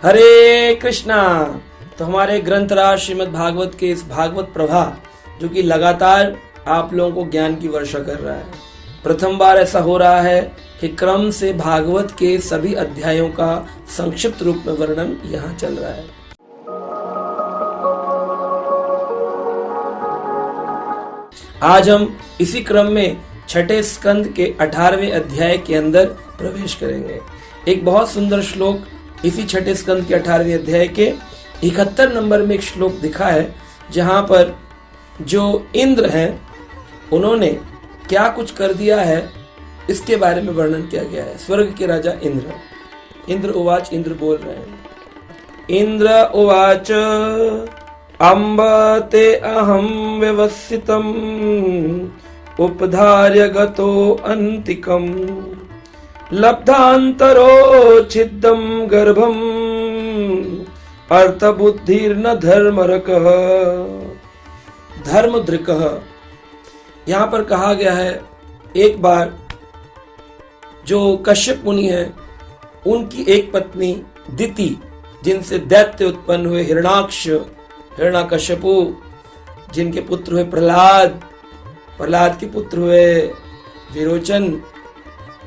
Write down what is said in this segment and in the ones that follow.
हरे कृष्णा। तो हमारे ग्रंथराज श्रीमद् भागवत के इस भागवत प्रभा जो कि लगातार आप लोगों को ज्ञान की वर्षा कर रहा है, प्रथम बार ऐसा हो रहा है कि क्रम से भागवत के सभी अध्यायों का संक्षिप्त रूप में वर्णन यहाँ चल रहा है। आज हम इसी क्रम में छठे स्कंद के 18वें अध्याय के अंदर प्रवेश करेंगे। एक बहुत सुंदर श्लोक इसी छठे स्कंद के 18वें अध्याय के 71 नंबर में एक श्लोक दिखा है, जहां पर जो इंद्र हैं उन्होंने क्या कुछ कर दिया है इसके बारे में वर्णन किया गया है। स्वर्ग के राजा इंद्र उवाच, इंद्र बोल रहे हैं। इंद्र उवाच अम्ब ते अहम व्यवसितम उपधार्य गतो अंतिकम लब्धांतरो छिद्दम गर्भम अर्थ बुद्धिर्न धर्मरकः धर्मद्रिकः। यहाँ पर कहा गया है, एक बार जो कश्यप मुनि है उनकी एक पत्नी दिति, जिनसे दैत्य उत्पन्न हुए हिरणाक्ष, हिरण्यकश्यपु, जिनके पुत्र हुए प्रहलाद, प्रहलाद के पुत्र हुए विरोचन,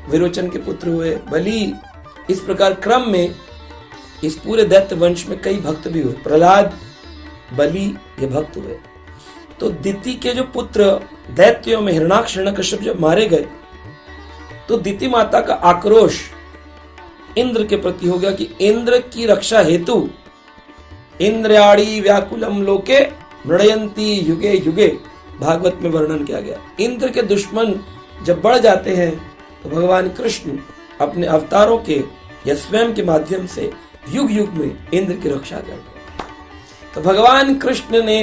विरोचन के पुत्र हुए बलि। इस प्रकार क्रम में इस पूरे दैत्य वंश में कई भक्त भी हुए। प्रहलाद, बलि ये भक्त हुए। तो दिति के जो पुत्र दैत्यों में हिरणाक्ष, हिरण्यकश्यप जब मारे गए तो दिति माता का आक्रोश इंद्र के प्रति हो गया कि इंद्र की रक्षा हेतु इंद्रयाणी व्याकुलम लोके मृणयंती युगे युगे, भागवत में वर्णन किया गया। इंद्र के दुश्मन जब बढ़ जाते हैं तो भगवान कृष्ण अपने अवतारों के या स्वयं के माध्यम से युग युग में इंद्र की रक्षा करते हैं। तो भगवान कृष्ण ने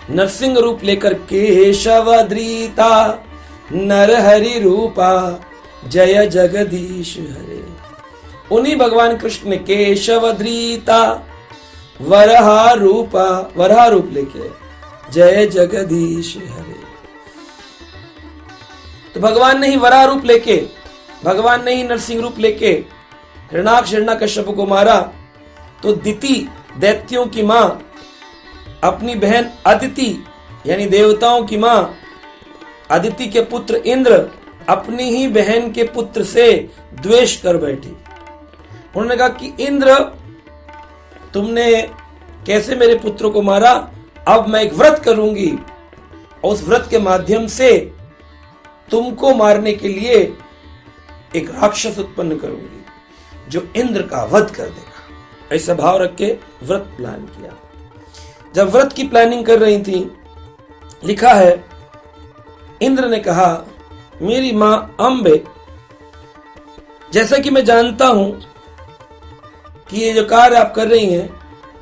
नरसिंह रूप लेकर केशवद्रीता नरहरि रूपा जय जगदीश हरे, उन्हीं भगवान कृष्ण ने केशवद्रीता वराह रूप लेके जय जगदीश हरे। तो भगवान ने ही वराह रूप लेके, भगवान ने ही नरसिंह रूप लेके हिरणाक्ष, हिरण्यकश्यप को मारा। तो दिति दैत्यों की मां अपनी बहन अदिति यानी देवताओं की मां अदिति के पुत्र इंद्र अपनी ही बहन के पुत्र से द्वेष कर बैठी। उन्होंने कहा कि इंद्र, तुमने कैसे मेरे पुत्र को मारा, अब मैं एक व्रत करूंगी और उस व्रत के माध्यम से तुमको मारने के लिए एक राक्षस उत्पन्न करूंगी जो इंद्र का वध कर देगा। ऐसा भाव रख के व्रत प्लान किया। जब व्रत की प्लानिंग कर रही थी, लिखा है इंद्र ने कहा, मेरी मां अंबे, जैसा कि मैं जानता हूं कि ये जो कार्य आप कर रही हैं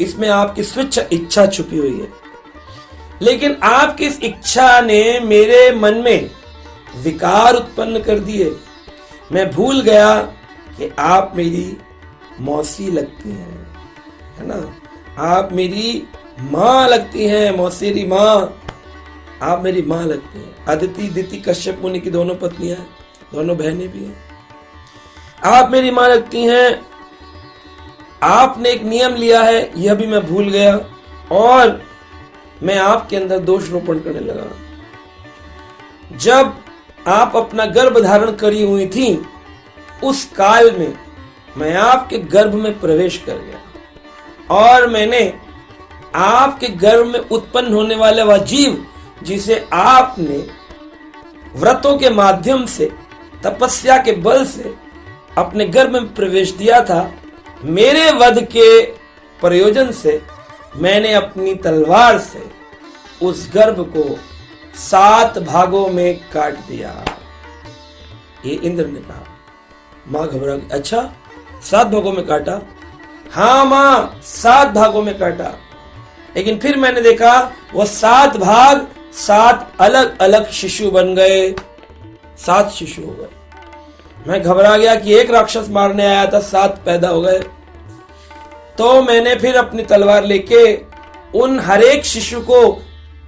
इसमें आपकी स्वेच्छा इच्छा छुपी हुई है, लेकिन आपकी इस इच्छा ने मेरे मन में विकार उत्पन्न कर दिए। मैं भूल गया कि आप मेरी मौसी लगती हैं, है ना, आप मेरी मां लगती हैं, मौसेरी मां, आप मेरी मां लगती हैं। अदिति, दिति कश्यप मुनि की दोनों पत्नियां, दोनों बहनें भी हैं। आप मेरी मां लगती हैं। आपने एक नियम लिया है, यह भी मैं भूल गया और मैं आपके अंदर दोष रोपण करने लगा। जब आप अपना गर्भ धारण करी हुई थी उस काल में मैं आपके गर्भ में प्रवेश कर गया और मैंने आपके गर्भ में उत्पन्न होने वाला वह जीव जिसे आपने व्रतों के माध्यम से, तपस्या के बल से अपने गर्भ में प्रवेश दिया था, मेरे वध के प्रयोजन से मैंने अपनी तलवार से उस गर्भ को 7 भागों में काट दिया। ये इंद्र ने कहा। मां घबरा गई। अच्छा, 7 भागों में काटा? हाँ मां, 7 भागों में काटा। लेकिन फिर मैंने देखा वो 7 भाग 7 अलग अलग शिशु बन गए, 7 शिशु हो गए। मैं घबरा गया कि एक राक्षस मारने आया था, 7 पैदा हो गए। तो मैंने फिर अपनी तलवार लेके उन हर एक शिशु को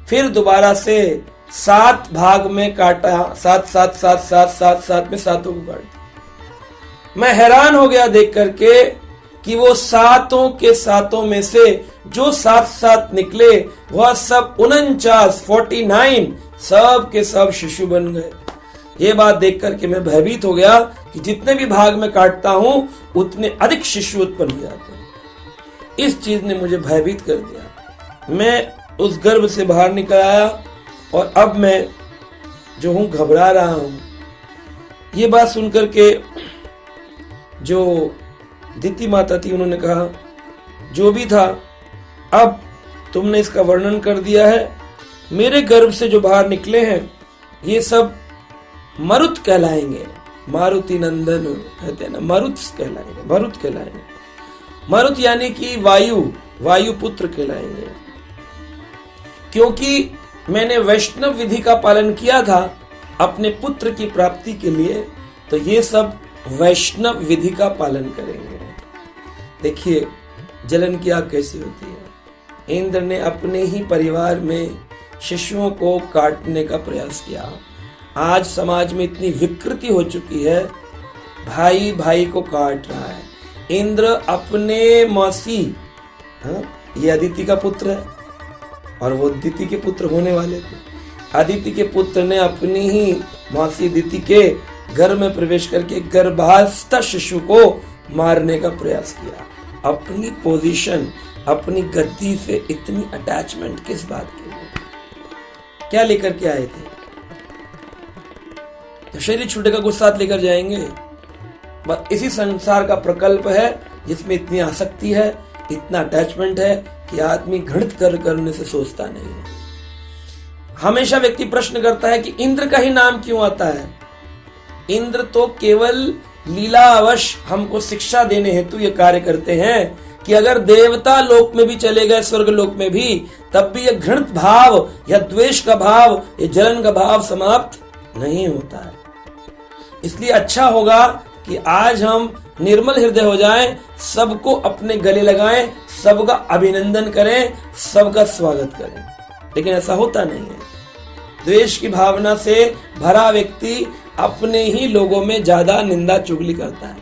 फिर दोबारा से 7 भाग में काटा। 7 7 7 7 7 7 में 7 को काट। मैं हैरान हो गया देख करके कि वो सातों के सातों में से जो 7 निकले वह सब 49 सब के सब शिशु बन गए। ये बात देख करके मैं भयभीत हो गया कि जितने भी भाग में काटता हूं उतने अधिक शिशु उत्पन्न हो जाते हैं। इस चीज ने मुझे भयभीत कर दिया। मैं उस गर्भ से बाहर निकल आया और अब मैं जो हूं घबरा रहा हूं। ये बात सुनकर के जो दिति माता थी उन्होंने कहा, जो भी था अब तुमने इसका वर्णन कर दिया है। मेरे गर्भ से जो बाहर निकले हैं ये सब मरुत कहलाएंगे। मारुति नंदन कहते हैं ना, मरुत कहलाएंगे, मरुत कहलाएंगे। मरुत यानी कि वायु पुत्र कहलाएंगे। क्योंकि मैंने वैष्णव विधि का पालन किया था अपने पुत्र की प्राप्ति के लिए, तो ये सब वैष्णव विधि का पालन करेंगे। देखिए जलन की आग कैसी होती है। इंद्र ने अपने ही परिवार में शिशुओं को काटने का प्रयास किया। आज समाज में इतनी विकृति हो चुकी है, भाई भाई को काट रहा है। इंद्र अपने मौसी, ये अदिति का पुत्र है और वो दिति के पुत्र होने वाले थे। अदिति के पुत्र ने अपनी ही मौसी दिति के घर में प्रवेश करके गर्भास्थ शिशु को मारने का प्रयास किया। अपनी पोजीशन, अपनी गद्दी से इतनी अटैचमेंट किस बात के लिए? क्या लेकर के आए थे? तो शरीर छूटेगा, कुछ साथ लेकर जाएंगे। बस इसी संसार का प्रकल्प है जिसमें इतनी आसक्ति है, इतना अटैचमेंट है कि आदमी घृणित करने से सोचता नहीं है। हमेशा व्यक्ति प्रश्न करता है कि इंद्र का ही नाम क्यों आता है। इंद्र तो केवल लीलावश हमको शिक्षा देने हेतु ये कार्य करते हैं कि अगर देवता लोक में भी चले गए, स्वर्ग लोक में भी, तब भी ये घृणित भाव या द्वेष का भाव, ये जलन का भाव समाप्त नहीं होता है। इसलिए अच्छा होगा कि आज हम निर्मल हृदय हो जाएं, सबको अपने गले लगाएं, सबका अभिनंदन करें, सबका स्वागत करें। लेकिन ऐसा होता नहीं है। द्वेष की भावना से भरा व्यक्ति अपने ही लोगों में ज्यादा निंदा चुगली करता है।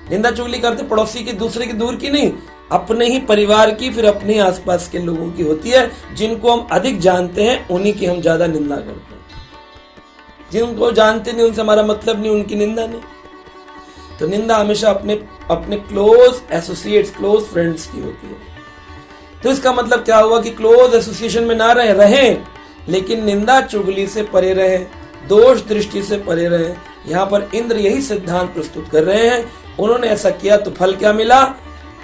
निंदा चुगली करते पड़ोसी की, दूसरे की दूर की नहीं, अपने ही परिवार की, फिर अपने आसपास के लोगों की होती है। जिनको हम अधिक जानते हैं उन्हीं की हम ज्यादा निंदा करते हैं। जिनको जानते नहीं उनसे हमारा मतलब नहीं, उनकी निंदा नहीं। तो निंदा हमेशा अपने क्लोज एसोसिएट्स, क्लोज फ्रेंड्स की होती है। तो इसका मतलब क्या हुआ कि क्लोज एसोसिएशन में ना रहें, लेकिन निंदा चुगली से परे रहें, दोष दृष्टि से परे रहें। यहाँ पर इंद्र यही सिद्धांत प्रस्तुत कर रहे हैं। उन्होंने ऐसा किया तो फल क्या मिला?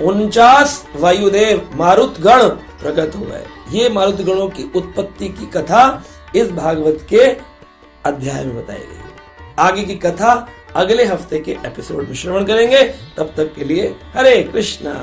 49 वायुदेव मारुत गण प्रकट हो गए। ये मारुत गणों की उत्पत्ति की कथा इस भागवत के अध्याय में बताई गई है। आगे की कथा अगले हफ्ते के एपिसोड में श्रवण करेंगे। तब तक के लिए हरे कृष्णा।